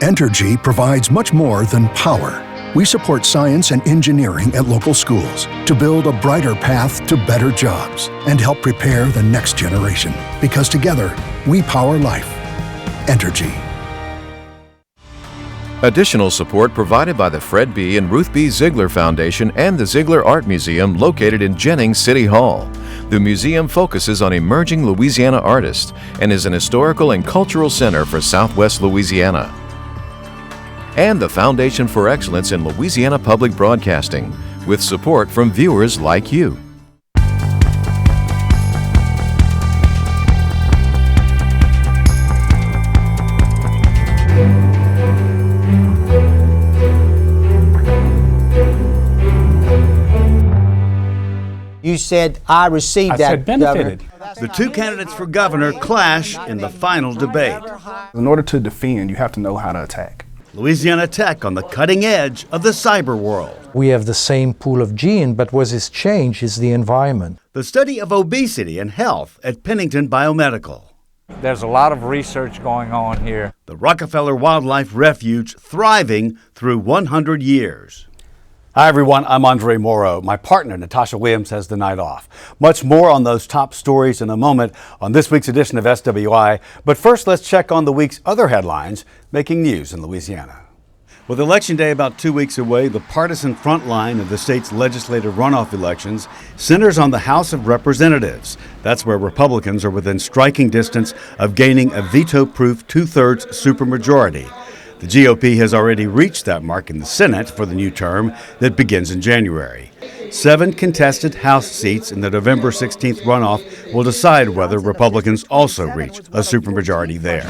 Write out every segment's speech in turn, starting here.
Entergy provides much more than power. We support science and engineering at local schools to build a brighter path to better jobs and help prepare the next generation. Because together, we power life. Entergy. Additional support provided by the Fred B. and Ruth B. Ziegler Foundation and the Ziegler Art Museum located in Jennings City Hall. The museum focuses on emerging Louisiana artists and is an historical and cultural center for Southwest Louisiana. And the Foundation for Excellence in Louisiana Public Broadcasting, with support from viewers like you. You said I received that. I said benefited. The two candidates for governor clash in the final debate. In order to defend, you have to know how to attack. Louisiana Tech on the cutting edge of the cyber world. We have the same pool of gene, but what has changed is the environment. The study of obesity and health at Pennington Biomedical. There's a lot of research going on here. The Rockefeller Wildlife Refuge thriving through 100 years. Hi, everyone. I'm Andre Morrow. My partner, Natasha Williams, has the night off. Much more on those top stories in a moment on this week's edition of SWI. But first, let's check on the week's other headlines making news in Louisiana. With Election Day about 2 weeks away, the partisan front line of the state's legislative runoff elections centers on the House of Representatives. That's where Republicans are within striking distance of gaining a veto-proof two-thirds supermajority. The GOP has already reached that mark in the Senate for the new term that begins in January. 7 contested House seats in the November 16th runoff will decide whether Republicans also reach a supermajority there.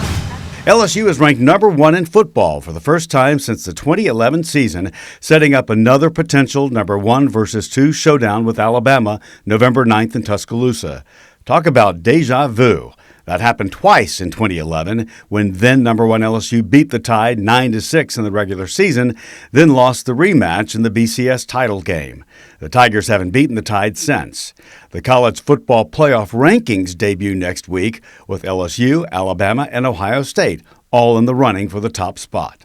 LSU is ranked number 1 in football for the first time since the 2011 season, setting up another potential number 1 versus 2 showdown with Alabama November 9th in Tuscaloosa. Talk about deja vu. That happened twice in 2011 when then number 1 LSU beat the Tide 9-6 in the regular season, then lost the rematch in the BCS title game. The Tigers haven't beaten the Tide since. The college football playoff rankings debut next week with LSU, Alabama, and Ohio State all in the running for the top spot.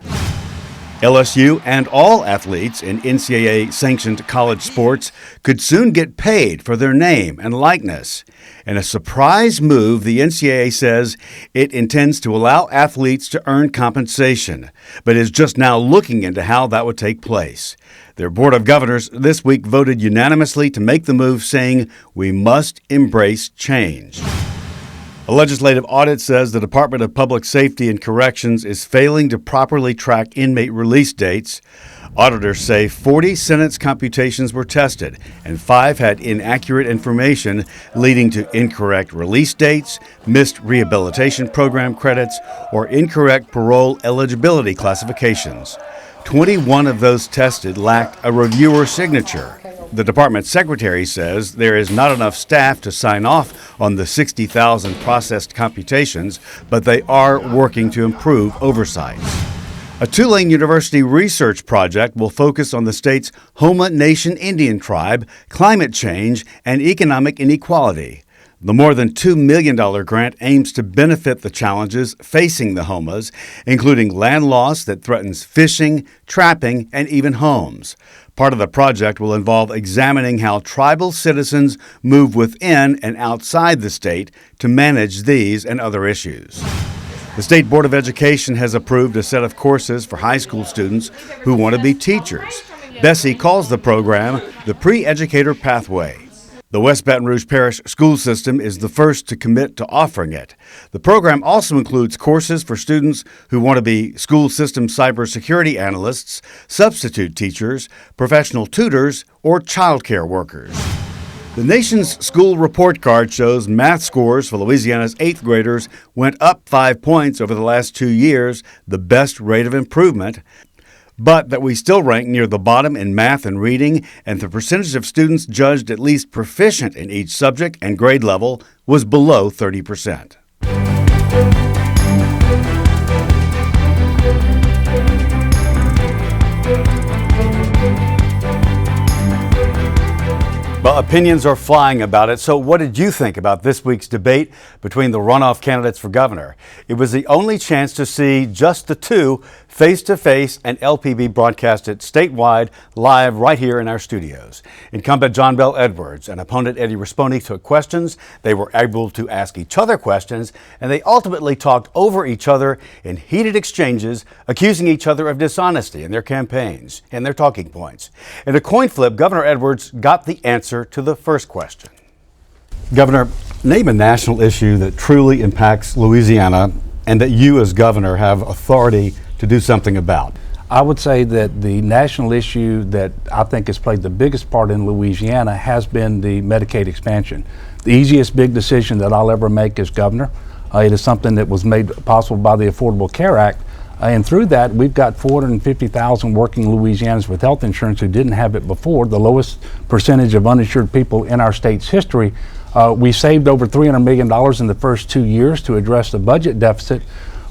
LSU and all athletes in NCAA-sanctioned college sports could soon get paid for their name and likeness. In a surprise move, the NCAA says it intends to allow athletes to earn compensation, but is just now looking into how that would take place. Their Board of Governors this week voted unanimously to make the move, saying, "We must embrace change." A legislative audit says the Department of Public Safety and Corrections is failing to properly track inmate release dates. Auditors say 40 sentence computations were tested, and 5 had inaccurate information, leading to incorrect release dates, missed rehabilitation program credits, or incorrect parole eligibility classifications. 21 of those tested lacked a reviewer signature. The department secretary says there is not enough staff to sign off on the 60,000 processed computations, but they are working to improve oversight. A Tulane University research project will focus on the state's Houma Nation Indian tribe, climate change, and economic inequality. The more than $2 million grant aims to benefit the challenges facing the Houmas, including land loss that threatens fishing, trapping, and even homes. Part of the project will involve examining how tribal citizens move within and outside the state to manage these and other issues. The State Board of Education has approved a set of courses for high school students who want to be teachers. Bessie calls the program the Pre-Educator Pathway. The West Baton Rouge Parish School System is the first to commit to offering it. The program also includes courses for students who want to be school system cybersecurity analysts, substitute teachers, professional tutors, or child care workers. The nation's school report card shows math scores for Louisiana's 8th graders went up 5 points over the last 2 years, the best rate of improvement, but that we still rank near the bottom in math and reading, and the percentage of students judged at least proficient in each subject and grade level was below 30%. Well, opinions are flying about it. So what did you think about this week's debate between the runoff candidates for governor? It was the only chance to see just the two face-to-face, and LPB broadcast it statewide live right here in our studios. Incumbent John Bel Edwards and opponent Eddie Rispone took questions. They were able to ask each other questions, and they ultimately talked over each other in heated exchanges, accusing each other of dishonesty in their campaigns and their talking points. In a coin flip, Governor Edwards got the answer to the first question. Governor, name a national issue that truly impacts Louisiana and that you as governor have authority to do something about. I would say that the national issue that I think has played the biggest part in Louisiana has been the Medicaid expansion. The easiest big decision that I'll ever make as governor. It is something that was made possible by the Affordable Care Act. And through that, we've got 450,000 working Louisianans with health insurance who didn't have it before, the lowest percentage of uninsured people in our state's history. We saved over $300 million in the first 2 years to address the budget deficit.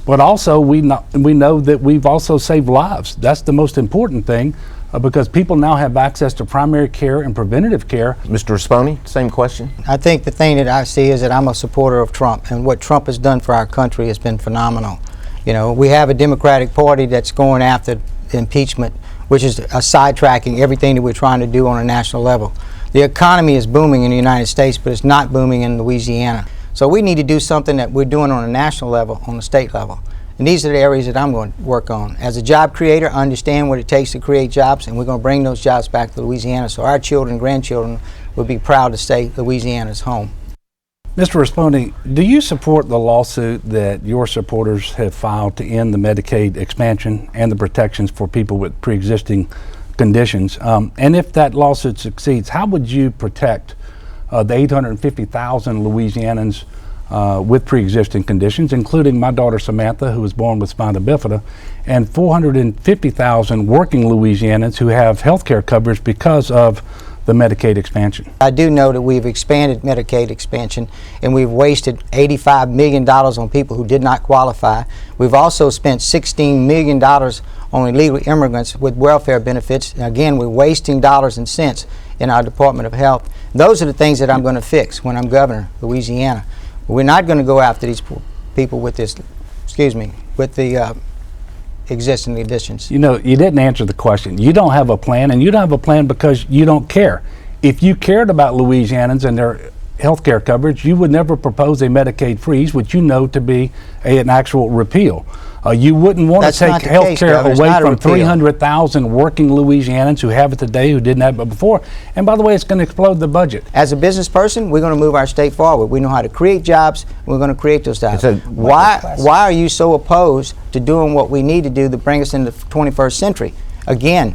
But also, we know that we've also saved lives. That's the most important thing because people now have access to primary care and preventative care. Mr. Rispone, same question. I think the thing that I see is that I'm a supporter of Trump, and what Trump has done for our country has been phenomenal. You know, we have a Democratic Party that's going after impeachment, which is sidetracking everything that we're trying to do on a national level. The economy is booming in the United States, but it's not booming in Louisiana. So we need to do something that we're doing on a national level, on the state level. And these are the areas that I'm going to work on. As a job creator, I understand what it takes to create jobs, and we're going to bring those jobs back to Louisiana so our children and grandchildren will be proud to say Louisiana's home. Mr. Rispone, do you support the lawsuit that your supporters have filed to end the Medicaid expansion and the protections for people with pre-existing conditions? And if that lawsuit succeeds, how would you protect the 850,000 Louisianans with pre-existing conditions, including my daughter Samantha, who was born with spina bifida, and 450,000 working Louisianans who have health care coverage because of the Medicaid expansion? I do know that we've expanded Medicaid expansion, and we've wasted $85 million on people who did not qualify. We've also spent $16 million on illegal immigrants with welfare benefits. And again, we're wasting dollars and cents in our Department of Health. Those are the things that I'm going to fix when I'm governor of Louisiana. We're not going to go after these people with this, with the existing additions. You know, you didn't answer the question. You don't have a plan, and you don't have a plan because you don't care. If you cared about Louisianans and their health care coverage, you would never propose a Medicaid freeze, which you know to be an actual repeal. You wouldn't want to take health care away from 300,000 working Louisianans who have it today who didn't have it before. And by the way, it's going to explode the budget. As a business person, we're going to move our state forward. We know how to create jobs. We're going to create those jobs. Why are you so opposed to doing what we need to do to bring us into the 21st century? Again,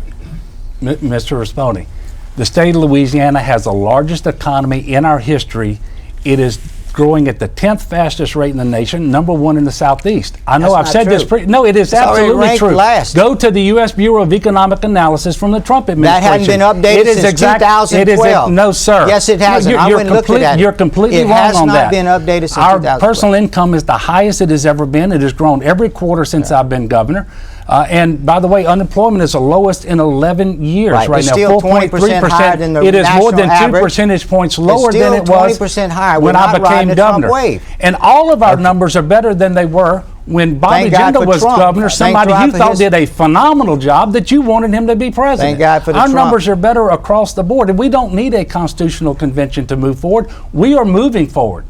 Mr. Rispone, the state of Louisiana has the largest economy in our history. It is growing at the 10th fastest rate in the nation, #1 in the Southeast. I know I've said this. No, it is absolutely true. Go to the U.S. Bureau of Economic Analysis from the Trump administration. That hasn't been updated since 2012. No, sir. Yes, it hasn't. I went and looked at it. You're completely wrong on that. It has not been updated since 2012. Our personal income is the highest it has ever been. It has grown every quarter since I've been governor. And by the way, unemployment is the lowest in 11 years right now. Still 20% higher than the It is more than 2 average. Percentage points lower than it was 20% higher. when I became governor. And all of our numbers are better than they were when Bobby Jindal was governor, somebody you thought did a phenomenal job that you wanted him to be president. Thank God for the Our numbers are better across the board, and we don't need a constitutional convention to move forward. We are moving forward.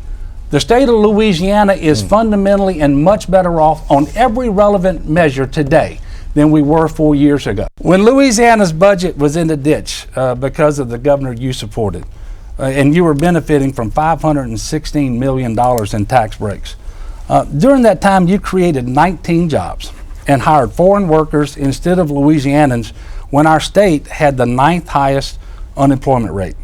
The state of Louisiana is fundamentally and much better off on every relevant measure today than we were 4 years ago. When Louisiana's budget was in the ditch because of the governor you supported, and you were benefiting from $516 million in tax breaks, during that time you created 19 jobs and hired foreign workers instead of Louisianans when our state had the 9th highest unemployment rate.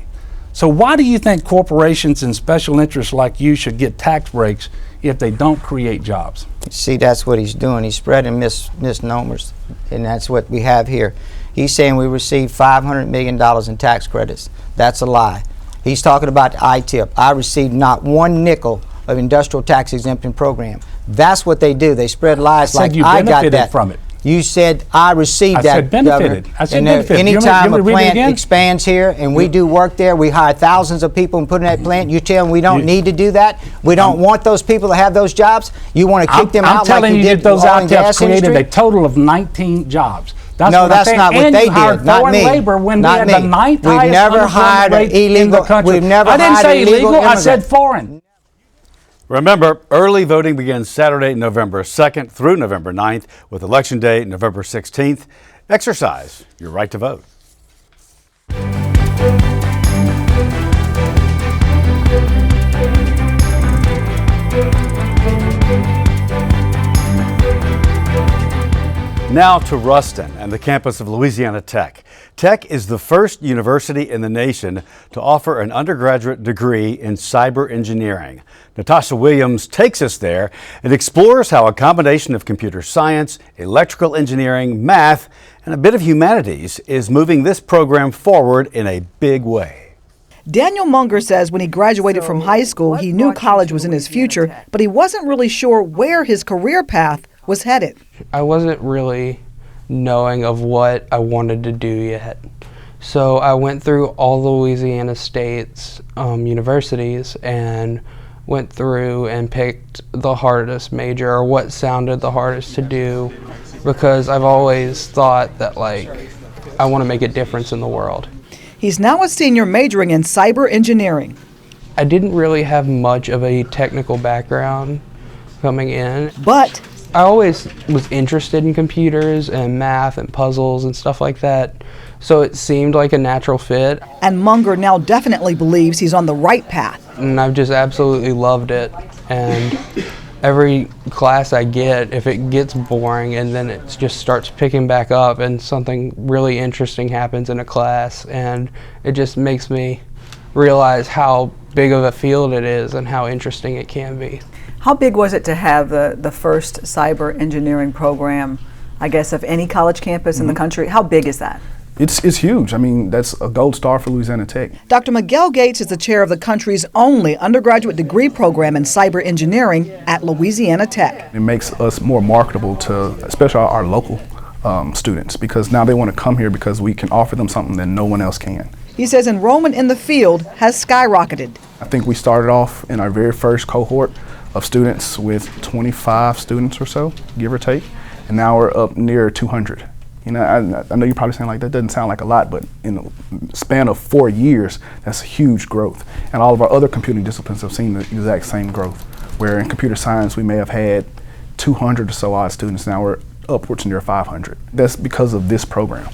So why do you think corporations and special interests like you should get tax breaks if they don't create jobs? See, that's what he's doing. He's spreading misnomers, and that's what we have here. He's saying we received $500 million in tax credits. That's a lie. He's talking about the ITIP. I received not one nickel of industrial tax exemption program. That's what they do. They spread lies like I got that. From it. You said I received I that. said benefited. Governor. I said And benefited. anytime You want a me to read it plant again? expands here and we do work there, we hire thousands of people and put in that plant. You tell them we don't need to do that. We don't want those people to have those jobs. You want to kick them I'm out telling like you you did that those the oil out and there gas created industry? a total of 19 jobs. No, what I'm that's saying. not what And they you hired did. Not foreign me. labor when Not we had me. the ninth We've highest never unemployment hired an rate in the illegal- country. we've never I didn't hired say an illegal illegal. I said immigrant. foreign. Remember, early voting begins Saturday, November 2nd through November 9th, with Election Day, November 16th. Exercise your right to vote. Now to Ruston and the campus of Louisiana Tech. Tech is the first university in the nation to offer an undergraduate degree in cyber engineering. Natasha Williams takes us there and explores how a combination of computer science, electrical engineering, math, and a bit of humanities is moving this program forward in a big way. Daniel Munger says when he graduated from high school, he knew college was in his future, but he wasn't really sure where his career path was headed. I wasn't really knowing of what I wanted to do yet. So I went through all the Louisiana State's universities and went through and picked the hardest major, or what sounded the hardest to do, because I've always thought that, like, I want to make a difference in the world. He's now a senior majoring in cyber engineering. I didn't really have much of a technical background coming in, But I always was interested in computers and math and puzzles and stuff like that, so it seemed like a natural fit, and Munger now definitely believes he's on the right path. and I've just absolutely loved it. And every class I get, if it gets boring and then it just starts picking back up and something really interesting happens in a class, and it just makes me realize how big of a field it is and how interesting it can be. How big was it to have the first cyber engineering program, I guess, of any college campus in the country? How big is that? It's huge. I mean, that's a gold star for Louisiana Tech. Dr. Miguel Gates is the chair of the country's only undergraduate degree program in cyber engineering at Louisiana Tech. It makes us more marketable to, especially our local students, because now they want to come here because we can offer them something that no one else can. He says enrollment in the field has skyrocketed. I think we started off in our very first cohort of students with 25 students or so, give or take, and now we're up near 200. You know, I know you're probably saying, like, that doesn't sound like a lot, but in the span of 4 years, that's huge growth. And all of our other computing disciplines have seen the exact same growth, where in computer science we may have had 200 or so odd students, now we're upwards near 500. That's because of this program.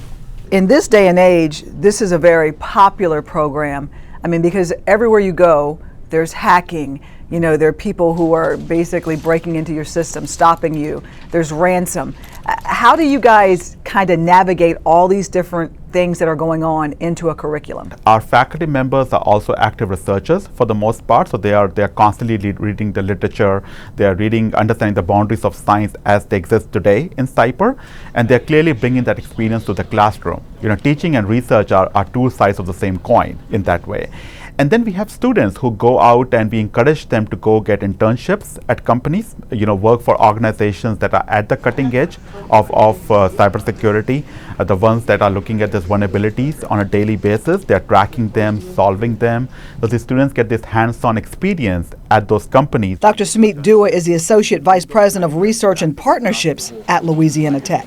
In this day and age, this is a very popular program. I mean, because everywhere you go, there's hacking. You know, there are people who are basically breaking into your system, stopping you. There's ransom. How do you guys kind of navigate all these different things that are going on into a curriculum? Our faculty members are also active researchers for the most part, so they are constantly reading the literature, they are understanding the boundaries of science as they exist today in cyber, and they're clearly bringing that experience to the classroom. You know, teaching and research are two sides of the same coin in that way. And then we have students who go out, and we encourage them to go get internships at companies, you know, work for organizations that are at the cutting edge of cybersecurity, the ones that are looking at these vulnerabilities on a daily basis. They're tracking them, solving them. So the students get this hands-on experience at those companies. Dr. Sumit Dua is the Associate Vice President of Research and Partnerships at Louisiana Tech.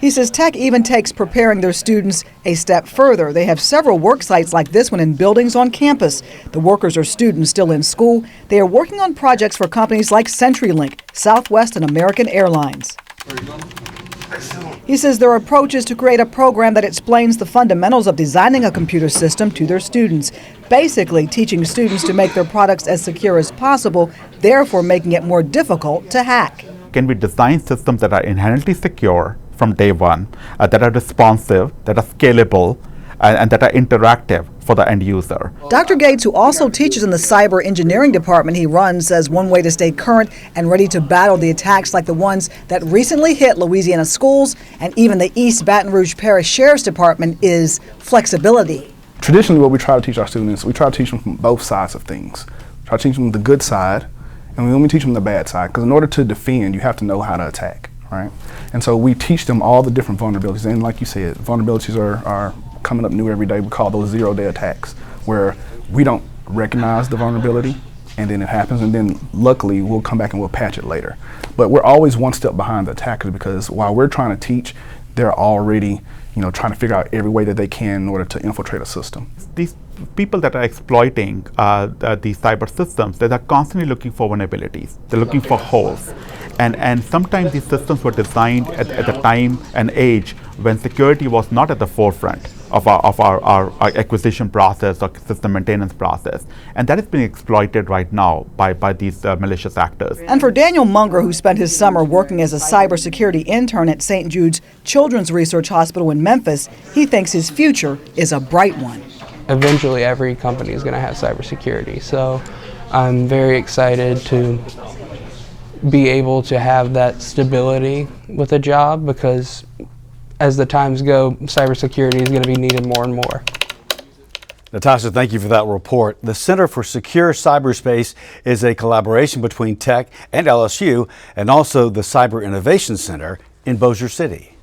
He says Tech even takes preparing their students a step further. They have several work sites like this one in buildings on campus. The workers are students still in school. They are working on projects for companies like CenturyLink, Southwest, and American Airlines. He says their approach is to create a program that explains the fundamentals of designing a computer system to their students, basically teaching students to make their products as secure as possible, therefore making it more difficult to hack. Can we design systems that are inherently secure from day one, that are responsive, that are scalable, and that are interactive for the end user. Dr. Gates, who also teaches in the cyber engineering department he runs, says one way to stay current and ready to battle the attacks like the ones that recently hit Louisiana schools and even the East Baton Rouge Parish Sheriff's Department is flexibility. Traditionally, what we try to teach our students, we try to teach them from both sides of things. We try to teach them the good side, and we only teach them the bad side, because in order to defend, you have to know how to attack. right? And so we teach them all the different vulnerabilities. And like you said, vulnerabilities are coming up new every day. We call those zero-day attacks, where we don't recognize the vulnerability, and then it happens, and then luckily we'll come back and we'll patch it later. But we're always one step behind the attackers, because while we're trying to teach, they're already trying to figure out every way that they can in order to infiltrate a system. These people that are exploiting these cyber systems, they are constantly looking for vulnerabilities. They're looking for holes. And sometimes these systems were designed at a time and age when security was not at the forefront of our acquisition process or system maintenance process. And that is being exploited right now by these malicious actors. And for Daniel Munger, who spent his summer working as a cybersecurity intern at St. Jude's Children's Research Hospital in Memphis, he thinks his future is a bright one. Eventually, every company is going to have cybersecurity. So I'm very excited to be able to have that stability with a job, because as the times go, cybersecurity is going to be needed more and more. Natasha, thank you for that report. The Center for Secure Cyberspace is a collaboration between Tech and LSU, and also the Cyber Innovation Center in Bossier City.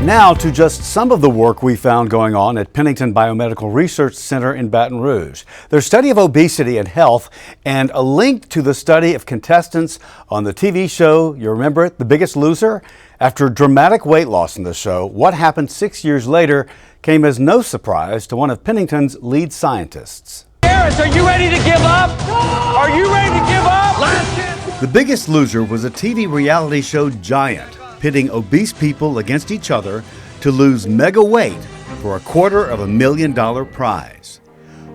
Now to just some of the work we found going on at Pennington Biomedical Research Center in Baton Rouge. Their study of obesity and health, and a link to the study of contestants on the TV show, you remember it, The Biggest Loser? After dramatic weight loss in the show, what happened 6 years later came as no surprise to one of Pennington's lead scientists. Parents, are you ready to give up? Are you ready to give up? Last chance. The Biggest Loser was a TV reality show giant, pitting obese people against each other to lose mega weight for $250,000 prize.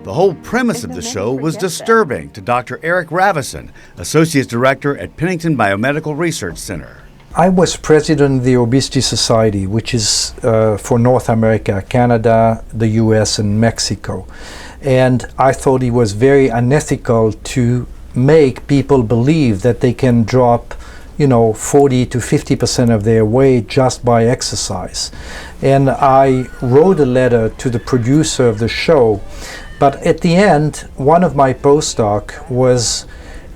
The whole premise of the show was disturbing to Dr. Eric Ravison, Associate Director at Pennington Biomedical Research Center. I was president of the Obesity Society, which is for North America, Canada, the US, and Mexico. And I thought it was very unethical to make people believe that they can drop 40 to 50% of their weight just by exercise. And I wrote a letter to the producer of the show, but at the end, one of my postdocs was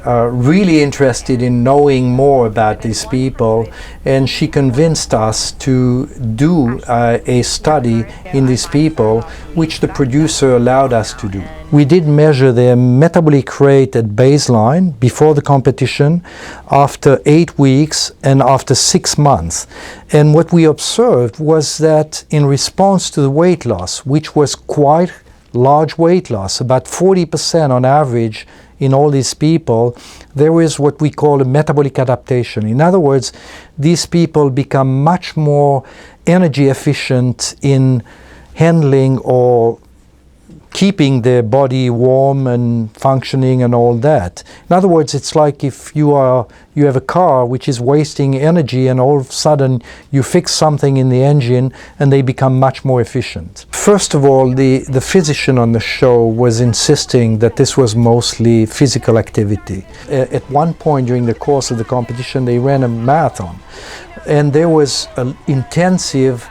really interested in knowing more about these people, and she convinced us to do a study in these people, which the producer allowed us to do. We did measure their metabolic rate at baseline before the competition, after 8 weeks, and after 6 months. And what we observed was that in response to the weight loss, which was quite large weight loss, about 40% on average in all these people, there is what we call a metabolic adaptation. In other words, these people become much more energy efficient in handling or keeping their body warm and functioning and all that. In other words, it's like if you have a car which is wasting energy, and all of a sudden you fix something in the engine and they become much more efficient. First of all, the physician on the show was insisting that this was mostly physical activity. At one point during the course of the competition, they ran a marathon, and there was an intensive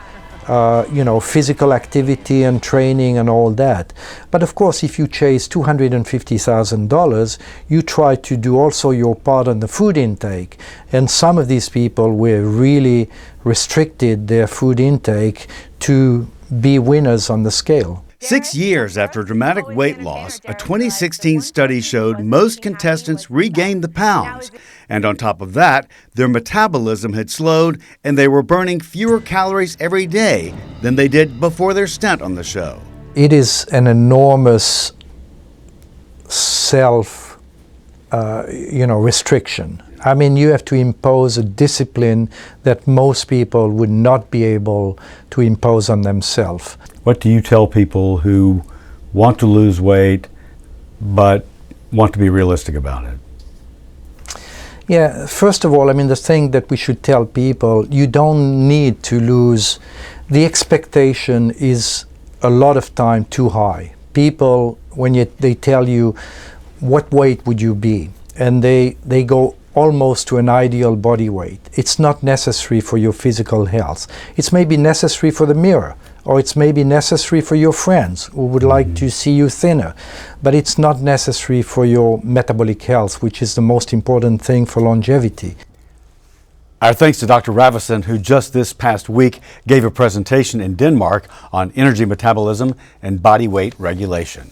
physical activity and training and all that. But of course, if you chase $250,000, you try to do also your part on the food intake. And some of these people were really restricted their food intake to be winners on the scale. 6 years after dramatic weight loss, a 2016 study showed most contestants regained the pounds. And on top of that, their metabolism had slowed and they were burning fewer calories every day than they did before their stint on the show. It is an enormous restriction. I mean, you have to impose a discipline that most people would not be able to impose on themselves. What do you tell people who want to lose weight but want to be realistic about it? Yeah, first of all, I mean, the thing that we should tell people, you don't need to lose. The expectation is a lot of time too high. People, when they tell you, what weight would you be? And they go almost to an ideal body weight. It's not necessary for your physical health. It's maybe necessary for the mirror. or it's maybe necessary for your friends who would like to see you thinner, but it's not necessary for your metabolic health, which is the most important thing for longevity. Our thanks to Dr. Ravison, who just this past week gave a presentation in Denmark on energy metabolism and body weight regulation.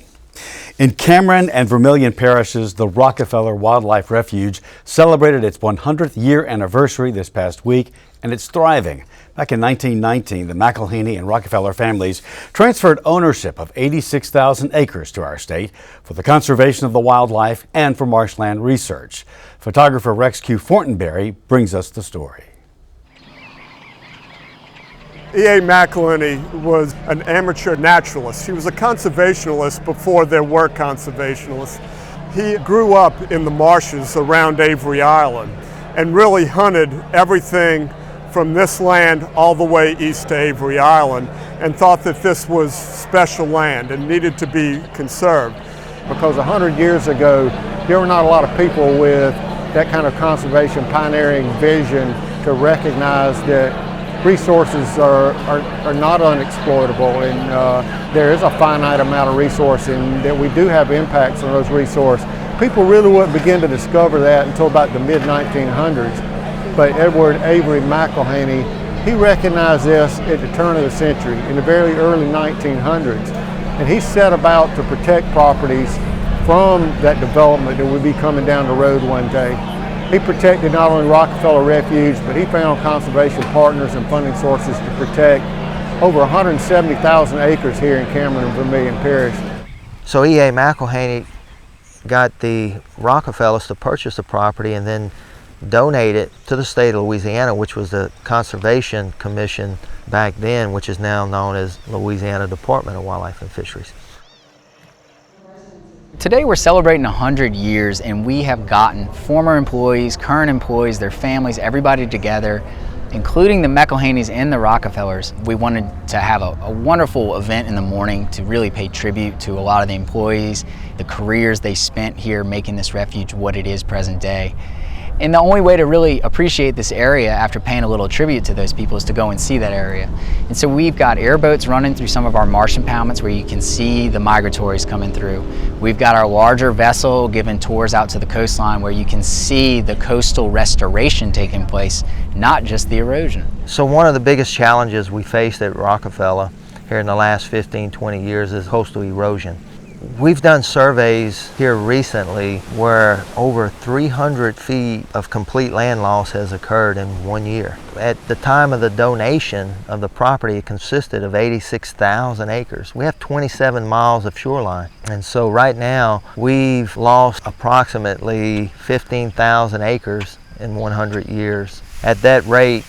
In Cameron and Vermilion Parishes, the Rockefeller Wildlife Refuge celebrated its 100th year anniversary this past week, and it's thriving. Back in 1919, the McElhaney and Rockefeller families transferred ownership of 86,000 acres to our state for the conservation of the wildlife and for marshland research. Photographer Rex Q. Fortenberry brings us the story. E.A. McElhaney was an amateur naturalist. He was a conservationalist before there were conservationists. He grew up in the marshes around Avery Island and really hunted everything from this land all the way east to Avery Island and thought that this was special land and needed to be conserved. Because 100 years ago, there were not a lot of people with that kind of conservation pioneering vision to recognize that resources are not unexploitable, and there is a finite amount of resource, and that we do have impacts on those resources. People really wouldn't begin to discover that until about the mid-1900s. But Edward Avery McElhaney, he recognized this at the turn of the century, in the very early 1900s. And he set about to protect properties from that development that would be coming down the road one day. He protected not only Rockefeller Refuge, but he found conservation partners and funding sources to protect over 170,000 acres here in Cameron and Vermilion Parish. So E.A. McElhaney got the Rockefellers to purchase the property and then donate it to the state of Louisiana, which was the Conservation Commission back then, which is now known as Louisiana Department of Wildlife and Fisheries. Today we're celebrating 100 years, and we have gotten former employees, current employees, their families, everybody together, including the McElhaneys and the Rockefellers. We wanted to have a wonderful event in the morning to really pay tribute to a lot of the employees, the careers they spent here making this refuge what it is present day. And the only way to really appreciate this area after paying a little tribute to those people is to go and see that area. And so we've got airboats running through some of our marsh impoundments where you can see the migratories coming through. We've got our larger vessel giving tours out to the coastline where you can see the coastal restoration taking place, not just the erosion. So one of the biggest challenges we faced at Rockefeller here in the last 15-20 years is coastal erosion. We've done surveys here recently where over 300 feet of complete land loss has occurred in 1 year. At the time of the donation of the property, it consisted of 86,000 acres. We have 27 miles of shoreline. And so right now, we've lost approximately 15,000 acres in 100 years. At that rate,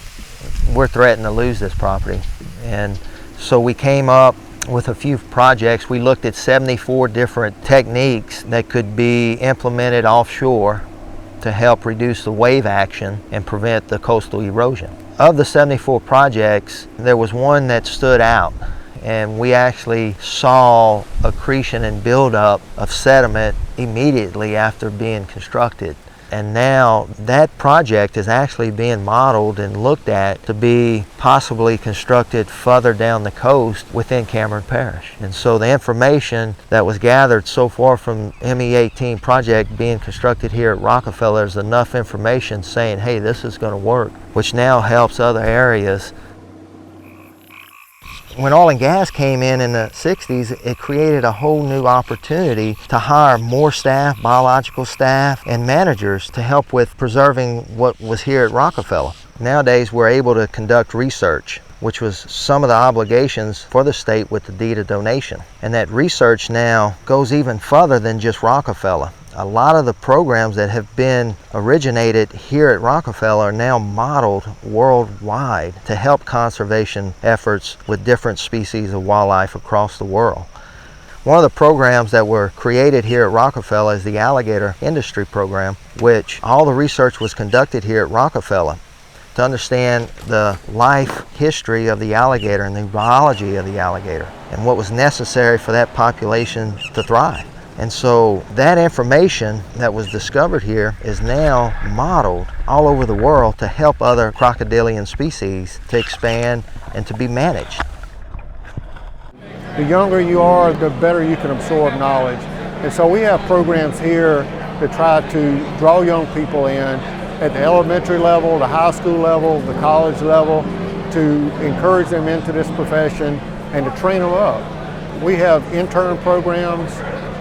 we're threatening to lose this property. And so we came up with a few projects. We looked at 74 different techniques that could be implemented offshore to help reduce the wave action and prevent the coastal erosion. Of the 74 projects, there was one that stood out, and we actually saw accretion and buildup of sediment immediately after being constructed. And now that project is actually being modeled and looked at to be possibly constructed further down the coast within Cameron Parish. And so the information that was gathered so far from ME18 project being constructed here at Rockefeller is enough information saying, hey, this is going to work, which now helps other areas. When oil and gas came in the 60s, it created a whole new opportunity to hire more staff, biological staff, and managers to help with preserving what was here at Rockefeller. Nowadays, we're able to conduct research, which was some of the obligations for the state with the deed of donation. And that research now goes even further than just Rockefeller. A lot of the programs that have been originated here at Rockefeller are now modeled worldwide to help conservation efforts with different species of wildlife across the world. One of the programs that were created here at Rockefeller is the alligator industry program, which all the research was conducted here at Rockefeller to understand the life history of the alligator and the biology of the alligator and what was necessary for that population to thrive. And so that information that was discovered here is now modeled all over the world to help other crocodilian species to expand and to be managed. The younger you are, the better you can absorb knowledge. And so we have programs here to try to draw young people in at the elementary level, the high school level, the college level, to encourage them into this profession and to train them up. We have intern programs,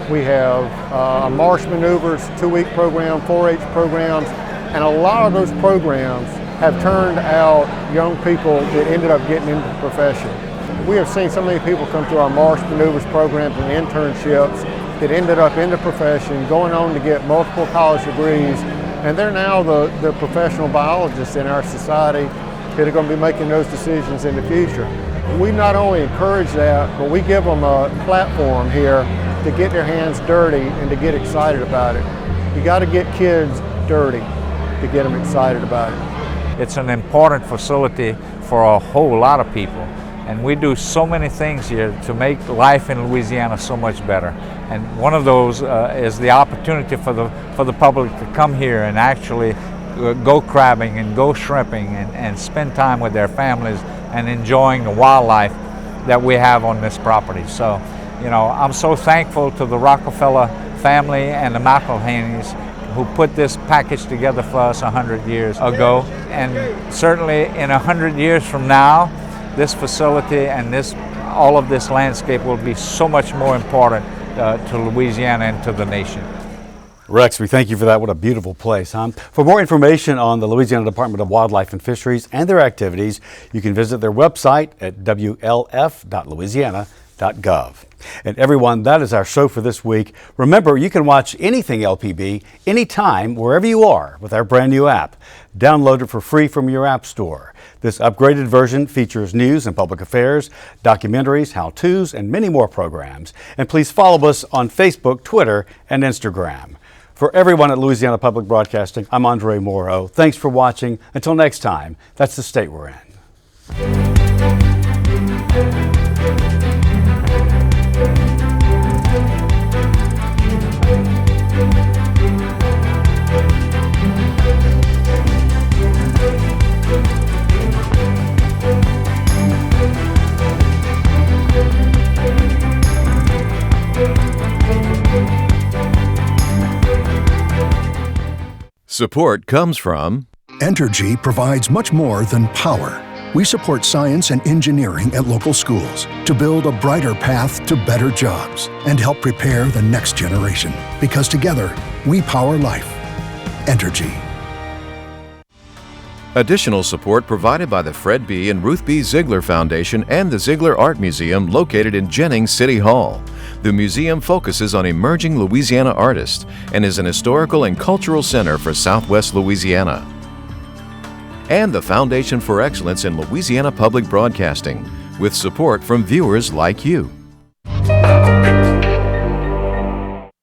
we have marsh maneuvers, 2-week program, 4-H programs, and a lot of those programs have turned out young people that ended up getting into the profession. We have seen so many people come through our marsh maneuvers programs and internships that ended up in the profession, going on to get multiple college degrees, and they're now the professional biologists in our society that are going to be making those decisions in the future. We not only encourage that, but we give them a platform here to get their hands dirty and to get excited about it. You got to get kids dirty to get them excited about it. It's an important facility for a whole lot of people, and we do so many things here to make life in Louisiana so much better. And one of those is the opportunity for the public to come here and actually go crabbing and go shrimping and spend time with their families and enjoying the wildlife that we have on this property. So, you know, I'm so thankful to the Rockefeller family and the McElhaney's who put this package together for us 100 years ago. And certainly in 100 years from now, this facility and all of this landscape will be so much more important to Louisiana and to the nation. Rex, we thank you for that. What a beautiful place, huh? For more information on the Louisiana Department of Wildlife and Fisheries and their activities, you can visit their website at wlf.louisiana.gov. And everyone, that is our show for this week. Remember, you can watch anything LPB anytime, wherever you are, with our brand new app. Download it for free from your app store. This upgraded version features news and public affairs, documentaries, how-tos, and many more programs. And please follow us on Facebook, Twitter, and Instagram. For everyone at Louisiana Public Broadcasting, I'm Andre Morrow. Thanks for watching. Until next time, that's the state we're in. Support comes from Entergy provides much more than power. We support science and engineering at local schools to build a brighter path to better jobs and help prepare the next generation. Because together, we power life. Entergy. Additional support provided by the Fred B. and Ruth B. Ziegler Foundation and the Ziegler Art Museum located in Jennings City Hall. The museum focuses on emerging Louisiana artists and is an historical and cultural center for Southwest Louisiana. And the Foundation for Excellence in Louisiana Public Broadcasting, with support from viewers like you.